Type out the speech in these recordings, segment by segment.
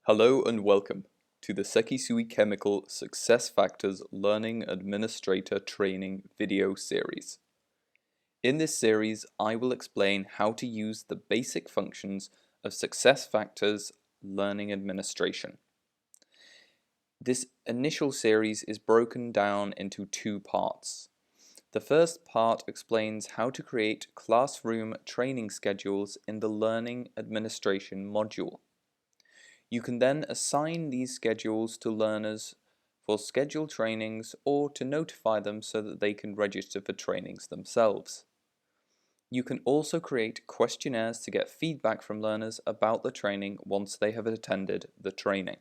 Hello and welcome to the SEKISUI Chemical Success Factors Learning Administrator Training video series. In this series, I will explain how to use the basic functions of Success Factors Learning Administration. This initial series is broken down into two parts. The first part explains how to create classroom training schedules in the Learning Administration module. You can then assign these schedules to learners for scheduled trainings or to notify them so that they can register for trainings themselves. You can also create questionnaires to get feedback from learners about the training once they have attended the training.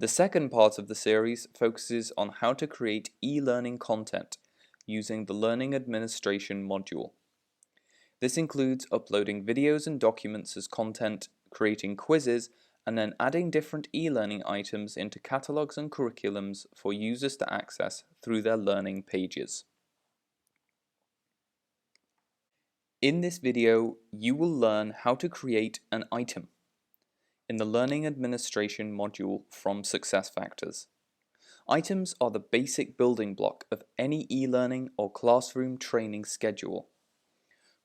The second part of the series focuses on how to create e-learning content using the Learning Administration module. This includes uploading videos and documents as content, creating quizzes, and then adding different e-learning items into catalogs and curriculums for users to access through their learning pages. In this video, you will learn how to create an item in the Learning Administration module from SuccessFactors. Items are the basic building block of any e-learning or classroom training schedule.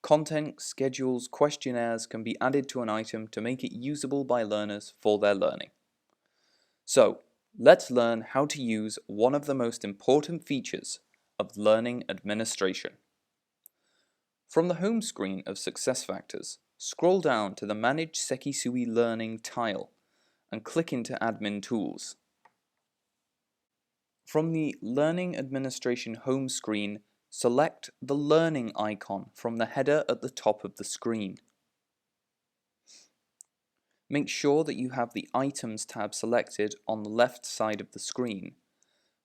Content, schedules, questionnaires can be added to an item to make it usable by learners for their learning. So, let's learn how to use one of the most important features of learning administration. From the home screen of SuccessFactors, scroll down to the Manage SEKISUI Learning tile and click into Admin Tools. From the Learning Administration home screen, select the Learning icon from the header at the top of the screen. Make sure that you have the Items tab selected on the left side of the screen.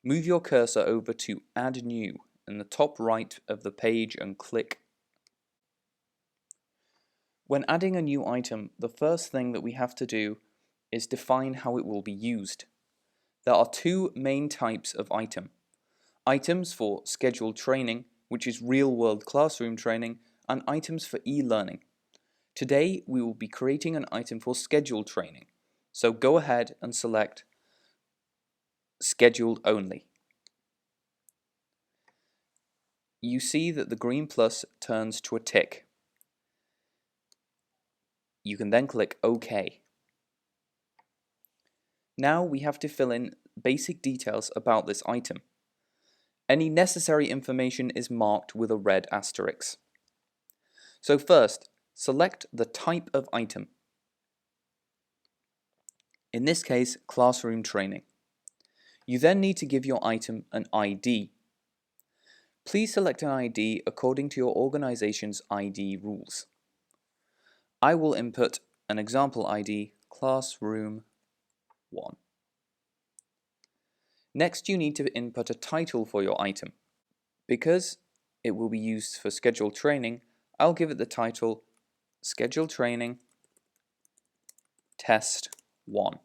Move your cursor over to Add New in the top right of the page and click. When adding a new item, the first thing that we have to do is define how it will be used. There are two main types of item. Items for scheduled training, which is real-world classroom training, and items for e-learning. Today, we will be creating an item for scheduled training, so go ahead and select Scheduled Only. You see that the green plus turns to a tick. You can then click OK. Now we have to fill in basic details about this item. Any necessary information is marked with a red asterisk. So first, select the type of item. In this case, classroom training. You then need to give your item an ID. Please select an ID according to your organization's ID rules. I will input an example ID, Classroom 1. Next, you need to input a title for your item. Because it will be used for scheduled training, I'll give it the title Scheduled Training Test 1.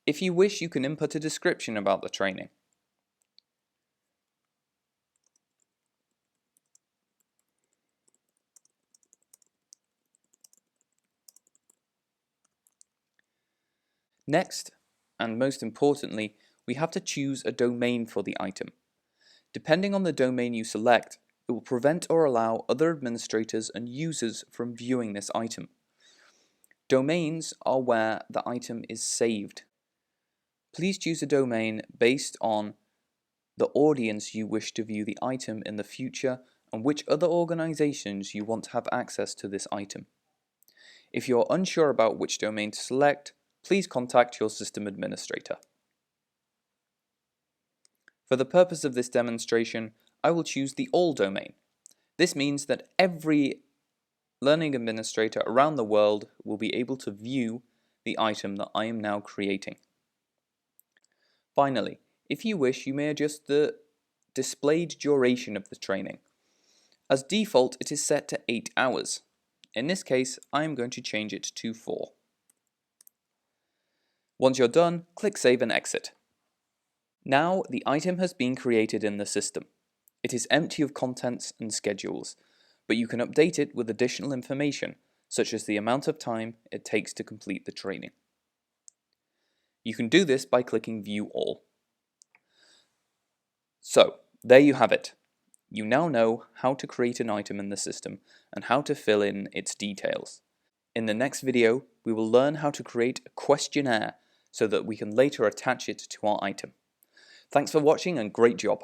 If you wish, you can input a description about the training. Next, and most importantly, we have to choose a domain for the item. Depending on the domain you select, it will prevent or allow other administrators and users from viewing this item. Domains are where the item is saved. Please choose a domain based on the audience you wish to view the item in the future and which other organizations you want to have access to this item. If you're unsure about which domain to select, please contact your system administrator. For the purpose of this demonstration, I will choose the All domain. This means that every learning administrator around the world will be able to view the item that I am now creating. Finally, if you wish, you may adjust the displayed duration of the training. As default, it is set to 8 hours. In this case, I am going to change it to 4. Once you're done, click Save and Exit. Now the item has been created in the system. It is empty of contents and schedules, but you can update it with additional information, such as the amount of time it takes to complete the training. You can do this by clicking View All. So, there you have it. You now know how to create an item in the system and how to fill in its details. In the next video, we will learn how to create a questionnaire so that we can later attach it to our item. Thanks for watching and great job!